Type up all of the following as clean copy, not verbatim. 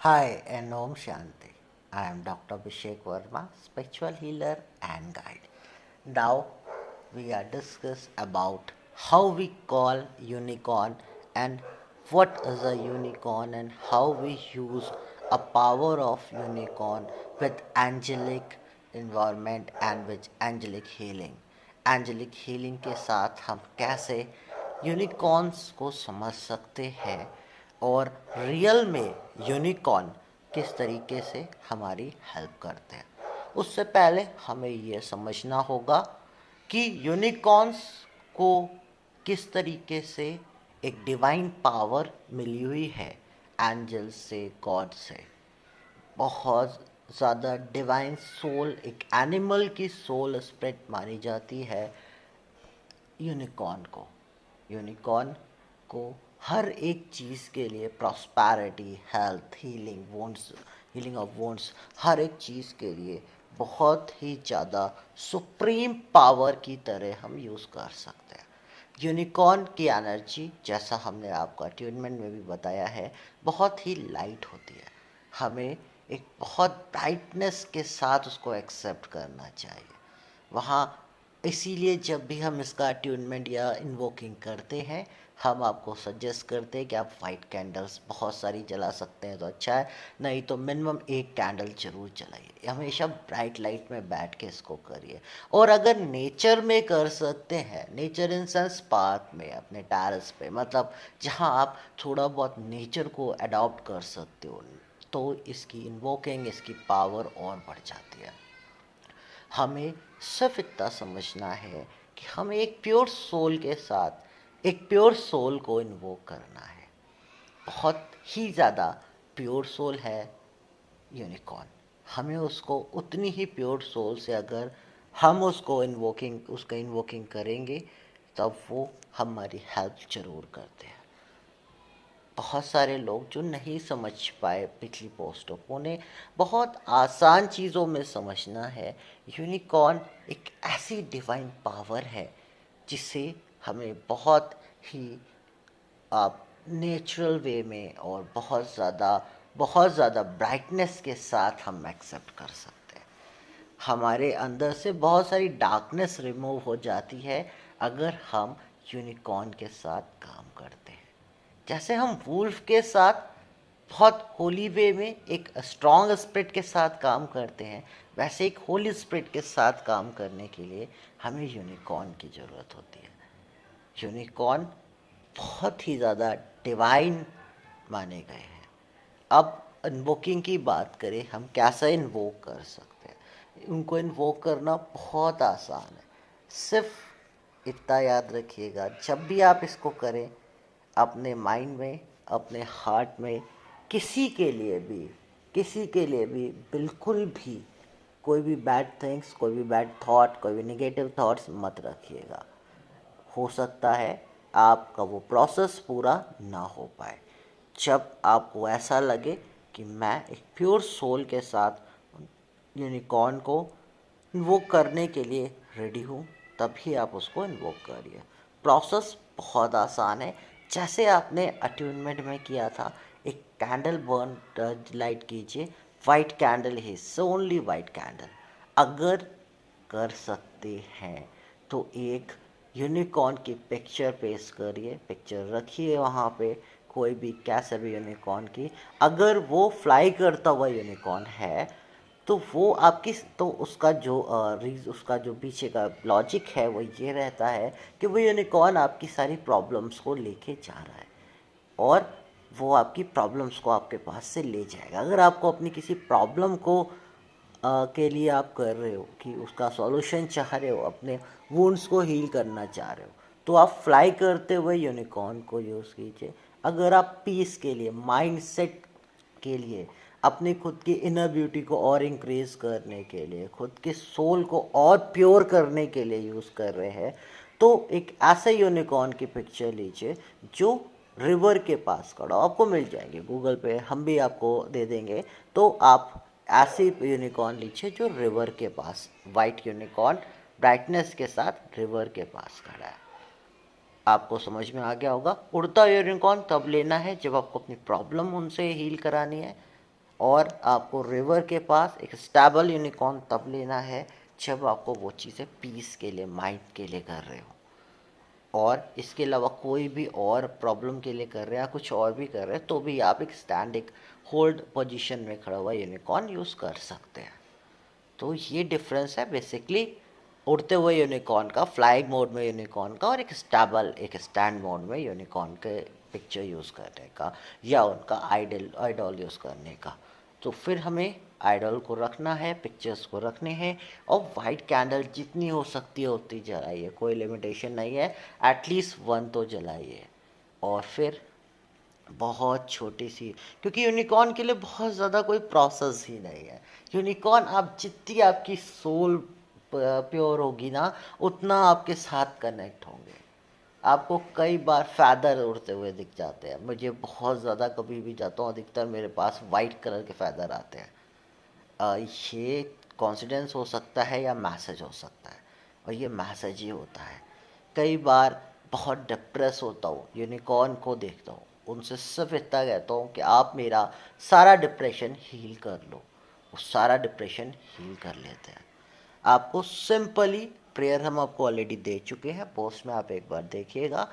Hi and Om Shanti. I am Dr. Abhishek Verma, spiritual healer and guide. Now we are discuss about how we call unicorn and what is a unicorn and how we use a power of unicorn with angelic environment and with angelic healing. Angelic healing के साथ हम कैसे unicorns को समझ सकते हैं और real में यूनिकॉर्न किस तरीके से हमारी हेल्प करते हैं। उससे पहले हमें ये समझना होगा कि यूनिकॉर्न्स को किस तरीके से एक डिवाइन पावर मिली हुई है एंजल से, गॉड से। बहुत ज़्यादा डिवाइन सोल, एक एनिमल की सोल स्पिरिट मानी जाती है यूनिकॉर्न को। यूनिकॉर्न को हर एक चीज़ के लिए prosperity, health, healing of wounds, हर एक चीज़ के लिए बहुत ही ज़्यादा सुप्रीम पावर की तरह हम यूज़ कर सकते हैं। यूनिकॉर्न की एनर्जी, जैसा हमने आपको अट्यूनमेंट में भी बताया है, बहुत ही लाइट होती है। हमें एक बहुत ब्राइटनेस के साथ उसको एक्सेप्ट करना चाहिए। वहाँ इसीलिए जब भी हम इसका अट्यूनमेंट या इन्वोकिंग करते हैं, हम आपको सजेस्ट करते हैं कि आप वाइट कैंडल्स बहुत सारी जला सकते हैं तो अच्छा है, नहीं तो मिनिमम एक कैंडल जरूर जलाइए। हमेशा ब्राइट लाइट में बैठ के इसको करिए। और अगर नेचर में कर सकते हैं, नेचर इन सेंस पार्क में, अपने टेरेस पे, मतलब जहाँ आप थोड़ा बहुत नेचर को अडॉप्ट कर सकते हो, तो इसकी इन्वोकिंग, इसकी पावर और बढ़ जाती है। हमें सिर्फ इतना समझना है कि हमें एक प्योर सोल के साथ एक प्योर सोल को इन्वोक करना है। बहुत ही ज़्यादा प्योर सोल है यूनिकॉर्न। हमें उसको उतनी ही प्योर सोल से अगर हम उसका इन्वोकिंग करेंगे, तब वो हमारी हेल्प जरूर करते हैं। बहुत सारे लोग जो नहीं समझ पाए पिछली पोस्टों को, उन्हें बहुत आसान चीज़ों में समझना है। यूनिकॉर्न एक ऐसी डिवाइन पावर है जिसे हमें बहुत ही आप नेचुरल वे में और बहुत ज़्यादा ब्राइटनेस के साथ हम एक्सेप्ट कर सकते हैं। हमारे अंदर से बहुत सारी डार्कनेस रिमूव हो जाती है अगर हम यूनिकॉर्न के साथ काम करते हैं। जैसे हम वुल्फ के साथ बहुत होली वे में एक स्ट्रॉन्ग स्पिरिट के साथ काम करते हैं, वैसे एक होली स्पिरिट के साथ काम करने के लिए हमें यूनिकॉर्न की ज़रूरत होती है। यूनिकॉर्न बहुत ही ज़्यादा डिवाइन माने गए हैं। अब इन्वोकिंग की बात करें, हम कैसे इन्वोक कर सकते हैं। उनको इन्वोक करना बहुत आसान है। सिर्फ इतना याद रखिएगा, जब भी आप इसको करें, अपने माइंड में, अपने हार्ट में किसी के लिए भी बिल्कुल भी कोई भी बैड थिंग्स, कोई भी बैड थॉट, कोई भी नेगेटिव थॉट्स मत रखिएगा। हो सकता है आपका वो प्रोसेस पूरा ना हो पाए। जब आपको ऐसा लगे कि मैं एक प्योर सोल के साथ यूनिकॉर्न को इन्वोक करने के लिए रेडी हूँ, तभी आप उसको इन्वोक करिए। प्रोसेस बहुत आसान है, जैसे आपने अट्यूनमेंट में किया था। एक कैंडल बर्न लाइट कीजिए, वाइट कैंडल ही, ओनली वाइट कैंडल। अगर कर सकते हैं तो एक यूनिकॉर्न की पिक्चर पेस्ट करिए, पिक्चर रखिए वहाँ पे, कोई भी कैसे भी यूनिकॉर्न की। अगर वो फ्लाई करता हुआ यूनिकॉर्न है तो वो आपकी, तो उसका जो पीछे का लॉजिक है वो ये रहता है कि वो यूनिकॉर्न आपकी सारी प्रॉब्लम्स को लेके जा रहा है और वो आपकी प्रॉब्लम्स को आपके पास से ले जाएगा। अगर आपको अपनी किसी प्रॉब्लम को के लिए आप कर रहे हो कि उसका सॉल्यूशन चाह रहे हो, अपने वुंड्स को हील करना चाह रहे हो, तो आप फ्लाई करते हुए यूनिकॉर्न को यूज़ कीजिए। अगर आप पीस के लिए, माइंड सेट के लिए, अपनी खुद की इनर ब्यूटी को और इंक्रीज करने के लिए, खुद के सोल को और प्योर करने के लिए यूज़ कर रहे हैं, तो एक ऐसे यूनिकॉर्न की पिक्चर लीजिए जो रिवर के पास खड़ा, आपको मिल जाएंगे गूगल पे, हम भी आपको दे देंगे। तो आप ऐसे यूनिकॉर्न लीजिए जो रिवर के पास, वाइट यूनिकॉर्न ब्राइटनेस के साथ रिवर के पास खड़ा है। आपको समझ में आ गया होगा। उड़ता यूनिकॉर्न तब लेना है जब आपको अपनी प्रॉब्लम उनसे हील करानी है। और आपको रिवर के पास एक स्टेबल यूनिकॉर्न तब लेना है जब आपको वो चीज़ें पीस के लिए, माइंड के लिए कर रहे हो, और इसके अलावा कोई भी और प्रॉब्लम के लिए कर रहे हैं या कुछ और भी कर रहे हैं तो भी आप एक स्टैंड, एक होल्ड पोजीशन में खड़ा हुआ यूनिकॉर्न यूज़ कर सकते हैं। तो ये डिफरेंस है बेसिकली उड़ते हुए यूनिकॉर्न का, फ्लाइंग मोड में यूनिकॉर्न का, और एक स्टेबल, एक स्टैंड मोड में यूनिकॉर्न के पिक्चर यूज़ करने का या उनका आइडल यूज़ करने का। तो फिर हमें आइडल को रखना है, पिक्चर्स को रखने हैं, और वाइट कैंडल जितनी हो सकती है उतनी जलाइए, कोई लिमिटेशन नहीं है, एटलीस्ट 1 तो जलाइए। और फिर बहुत छोटी सी, क्योंकि यूनिकॉर्न के लिए बहुत ज़्यादा कोई प्रोसेस ही नहीं है। यूनिकॉर्न, आप जितनी आपकी सोल प्योर होगी ना उतना आपके साथ कनेक्ट होंगे। आपको कई बार फैदर उड़ते हुए दिख जाते हैं, मुझे बहुत ज़्यादा, कभी भी जाता हूँ अधिकतर मेरे पास वाइट कलर के फैदर आते हैं। ये कॉन्सिडेंस हो सकता है या मैसेज हो सकता है, और ये मैसेज ही होता है। कई बार बहुत डिप्रेस होता हूँ, यूनिकॉर्न को देखता हूँ, उनसे सिर्फ इतना कहता हूँ कि आप मेरा सारा डिप्रेशन हील कर लो। वो सारा डिप्रेशन हील कर लेते हैं। आपको सिंपली प्रेयर हम आपको ऑलरेडी दे चुके हैं, पोस्ट में आप एक बार देखिएगा।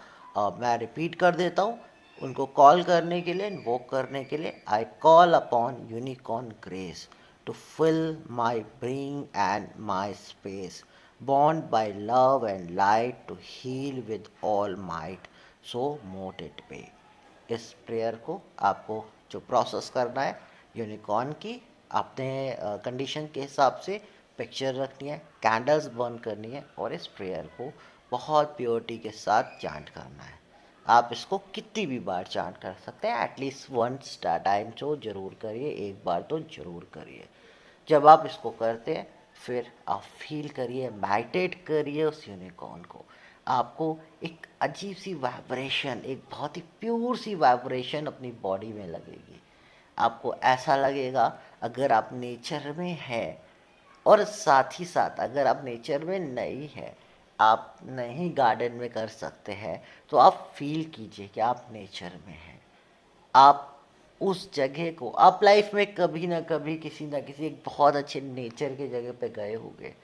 मैं रिपीट कर देता हूँ। उनको कॉल करने के लिए, इन्वोक करने के लिए, I call upon unicorn grace to fill my being and my space, bound by love and light to heal with all might, so mote it be। इस प्रेयर को आपको जो प्रोसेस करना है यूनिकॉर्न की, अपने कंडीशन के हिसाब से पिक्चर रखनी है, कैंडल्स बर्न करनी है, और इस प्रेयर को बहुत प्योरिटी के साथ चांट करना है। आप इसको कितनी भी बार चांट कर सकते हैं, एटलीस्ट वंस टाइम तो ज़रूर करिए, एक बार तो ज़रूर करिए। जब आप इसको करते हैं फिर आप फील करिए, मेडिटेट करिए उस यूनिकॉर्न को। आपको एक अजीब सी वाइब्रेशन, एक बहुत ही प्योर सी वाइब्रेशन अपनी बॉडी में लगेगी। आपको ऐसा लगेगा अगर आप नेचर में हैं, और साथ ही साथ अगर आप नेचर में नहीं है, आप नहीं गार्डन में कर सकते हैं, तो आप फील कीजिए कि आप नेचर में हैं। आप उस जगह को, आप लाइफ में कभी ना कभी किसी ना किसी एक बहुत अच्छे नेचर के जगह पे गए होंगे।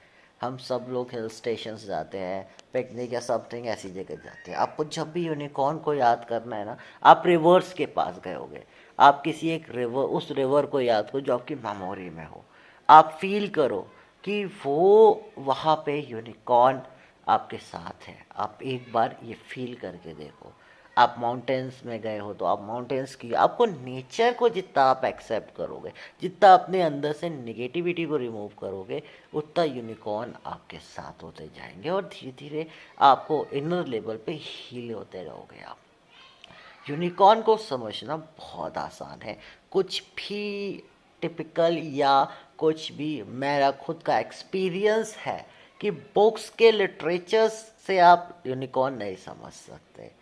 हम सब लोग हिल स्टेशंस जाते हैं, पिकनिक या समथिंग ऐसी जगह जाते हैं। आपको जब भी यूनिकॉर्न को याद करना है ना, आप रिवर्स के पास गए होंगे, आप किसी एक रिवर, उस रिवर को याद करो जो आपकी मेमोरी में हो। आप फील करो कि वो वहाँ पे यूनिकॉर्न आपके साथ है। आप एक बार ये फील करके देखो। आप माउंटेन्स में गए हो तो आप माउंटेन्स की, आपको नेचर को जितना आप एक्सेप्ट करोगे, जितना अपने अंदर से निगेटिविटी को रिमूव करोगे, उतना यूनिकॉर्न आपके साथ होते जाएंगे, और धीरे धीरे आपको इनर लेवल पे हील होते रहोगे आप। यूनिकॉर्न को समझना बहुत आसान है। कुछ भी टिपिकल या कुछ भी मेरा खुद का एक्सपीरियंस है कि बुक्स के लिटरेचर्स से आप यूनिकॉर्न नहीं समझ सकते।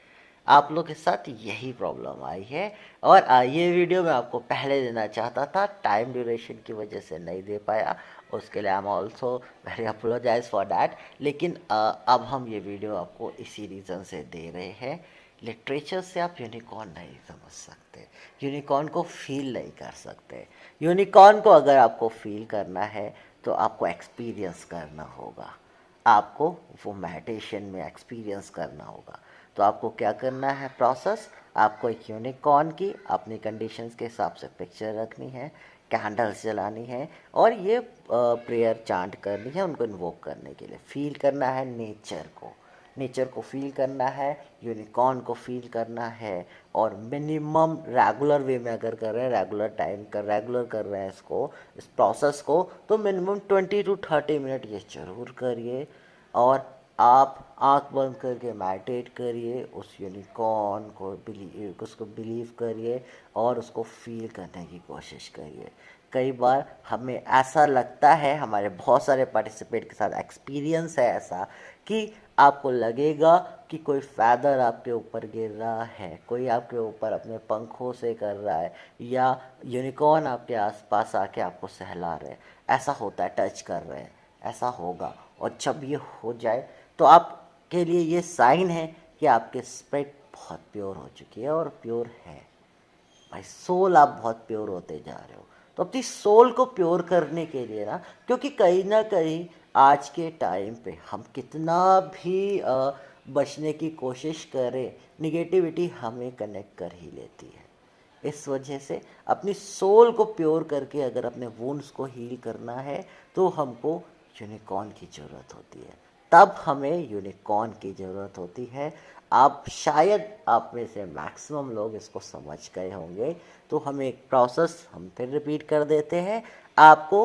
आप लोग के साथ यही प्रॉब्लम आई है, और ये वीडियो मैं आपको पहले देना चाहता था, टाइम ड्यूरेशन की वजह से नहीं दे पाया, उसके लिए I am also very apologize for that. लेकिन अब हम ये वीडियो आपको इसी रीज़न से दे रहे हैं। लिटरेचर से आप यूनिकॉर्न नहीं समझ सकते, यूनिकॉर्न को फील नहीं कर सकते। यूनिकॉर्न को अगर आपको फील करना है तो आपको एक्सपीरियंस करना होगा, आपको वो मेडिटेशन में एक्सपीरियंस करना होगा। तो आपको क्या करना है प्रोसेस, आपको एक यूनिकॉर्न की अपनी कंडीशंस के हिसाब से पिक्चर रखनी है, कैंडल्स जलानी है, और ये प्रेयर चांट करनी है, उनको इन्वोक करने के लिए फील करना है नेचर को, नेचर को फील करना है, यूनिकॉर्न को फील करना है। और मिनिमम रेगुलर वे में अगर कर रहे हैं, रेगुलर टाइम कर, रेगुलर कर रहे हैं इसको, इस प्रोसेस को, तो मिनिमम 20 to 30 मिनट ये ज़रूर करिए। और आप आंख बंद करके मेडिटेट करिए, उस यूनिकॉर्न को उसको बिलीव करिए, और उसको फील करने की कोशिश करिए। कई बार हमें ऐसा लगता है, हमारे बहुत सारे पार्टिसिपेट के साथ एक्सपीरियंस है ऐसा, कि आपको लगेगा कि कोई फैदर आपके ऊपर गिर रहा है, कोई आपके ऊपर अपने पंखों से कर रहा है, या यूनिकॉर्न आपके आसपास आके आपको सहला रहे हैं। ऐसा होता है, टच कर रहे हैं, ऐसा होगा। और जब ये हो जाए तो आपके लिए ये साइन है कि आपके स्पिरिट बहुत प्योर हो चुकी है, और प्योर है भाई, सोल आप बहुत प्योर होते जा रहे हो। तो अपनी सोल को प्योर करने के लिए ना, क्योंकि कहीं ना कहीं आज के टाइम पे हम कितना भी बचने की कोशिश करें, निगेटिविटी हमें कनेक्ट कर ही लेती है। इस वजह से अपनी सोल को प्योर करके अगर अपने वुंड्स को हील करना है तो हमको यूनिकॉर्न की ज़रूरत होती है, तब हमें यूनिकॉर्न की ज़रूरत होती है। आप शायद आप में से मैक्सिमम लोग इसको समझ गए होंगे, तो हम एक प्रोसेस हम फिर रिपीट कर देते हैं। आपको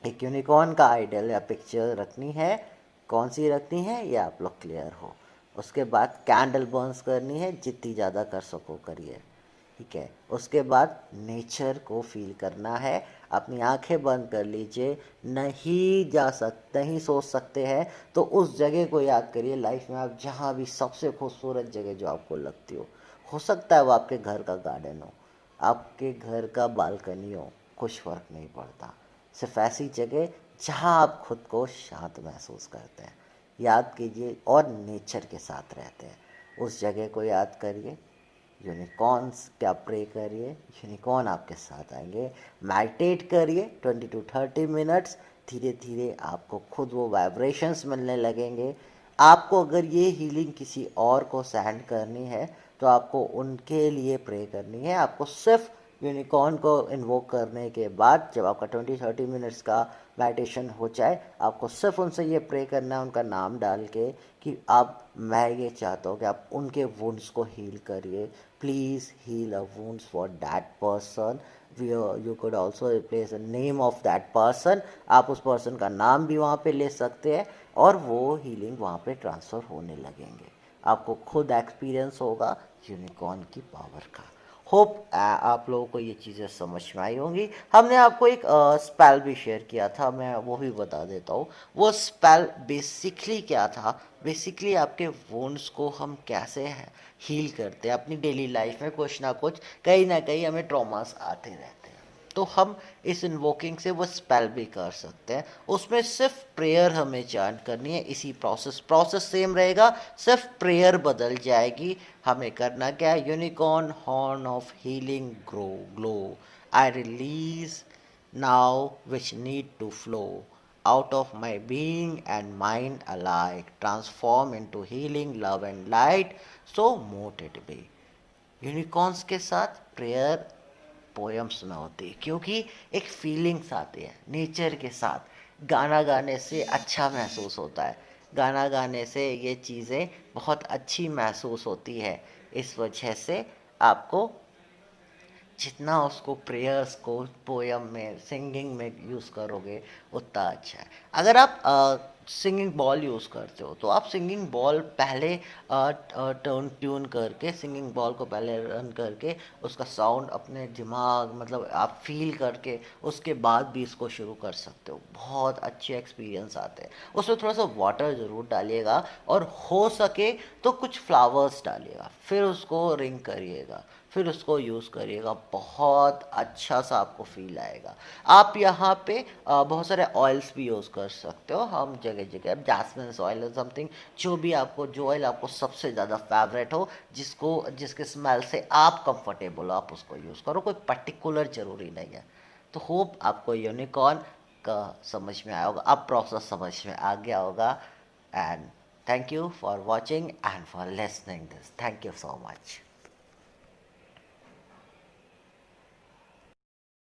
एक यूनिकॉर्न का आइडल या पिक्चर रखनी है, कौन सी रखनी है ये आप लोग क्लियर हो। उसके बाद कैंडल बर्न्स करनी है, जितनी ज़्यादा कर सको करिए, ठीक है। उसके बाद नेचर को फील करना है, अपनी आंखें बंद कर लीजिए, नहीं सोच सकते हैं तो उस जगह को याद करिए लाइफ में आप जहाँ भी सबसे खूबसूरत जगह जो आपको लगती हो सकता है वो आपके घर का गार्डन हो, आपके घर का बालकनी हो, कुछ फ़र्क नहीं पड़ता। सिर्फ ऐसी जगह जहाँ आप खुद को शांत महसूस करते हैं, याद कीजिए और नेचर के साथ रहते हैं, उस जगह को याद करिए। यूनिकॉर्न्स क्या प्रे करिए, यूनिकॉर्न आपके साथ आएंगे। मेडिटेट करिए 20 to 30 मिनट्स, धीरे धीरे आपको खुद वो वाइब्रेशंस मिलने लगेंगे। आपको अगर ये हीलिंग किसी और को सेंड करनी है तो आपको उनके लिए प्रे करनी है। आपको सिर्फ यूनिकॉर्न को इन्वोक करने के बाद जब आपका 20-30 मिनट्स का मेडिटेशन हो जाए, आपको सिर्फ उनसे ये प्रे करना है, उनका नाम डाल के, कि आप मैं ये चाहता हूँ कि आप उनके वुंड्स को हील करिए। Please heal a wounds for that person. You could also place a name of that person, आप उस पर्सन का नाम भी वहाँ पे ले सकते हैं और वो हीलिंग वहाँ पे ट्रांसफ़र होने लगेंगे। आपको खुद एक्सपीरियंस होगा यूनिकॉर्न की पावर का। होप आप लोगों को ये चीज़ें समझ में आई होंगी। हमने आपको एक स्पेल भी शेयर किया था, मैं वो भी बता देता हूँ। वो स्पेल बेसिकली क्या था, बेसिकली आपके वुंड्स को हम कैसे हील करते हैं। अपनी डेली लाइफ में कुछ ना कुछ कहीं ना कहीं हमें ट्रॉमास आते रहते हैं, तो हम इस इन्वोकिंग से वो स्पेल भी कर सकते हैं। उसमें सिर्फ प्रेयर हमें चांट करनी है, इसी प्रोसेस सेम रहेगा, सिर्फ प्रेयर बदल जाएगी। हमें करना क्या है, unicorn horn of healing glow I release now which need to flow out of my being and mind alike, transform into healing love and light, so mote it be। Unicorns के साथ prayer poems में होती है, क्योंकि एक feelings आती है nature के साथ। गाना गाने से अच्छा महसूस होता है, गाना गाने से ये चीज़ें बहुत अच्छी महसूस होती है। इस वजह से आपको जितना उसको प्रेयर्स को पोयम में सिंगिंग में यूज़ करोगे उतना अच्छा है। अगर आप सिंगिंग बॉल यूज़ करते हो तो आप सिंगिंग बॉल पहले टर्न ट्यून करके, सिंगिंग बॉल को पहले रन करके उसका साउंड अपने दिमाग मतलब आप फील करके उसके बाद भी इसको शुरू कर सकते हो। बहुत अच्छे एक्सपीरियंस आते हैं। उसमें थोड़ा सा वाटर ज़रूर डालिएगा और हो सके तो कुछ फ्लावर्स डालिएगा, फिर उसको रिंग करिएगा, फिर उसको यूज़ करिएगा, बहुत अच्छा सा आपको फील आएगा। आप यहाँ पे बहुत सारे ऑयल्स भी यूज़ कर सकते हो, हम जगह जगह जैस्मिन ऑयल समथिंग, जो भी आपको, जो ऑयल आपको सबसे ज़्यादा फेवरेट हो, जिसके स्मेल से आप कंफर्टेबल हो, आप उसको यूज़ करो, कोई पर्टिकुलर ज़रूरी नहीं है। तो होप आपको यूनिकॉर्न का समझ में आया होगा, अब प्रोसेस समझ में आ गया होगा। And thank you for watching and for listening this, thank you so much.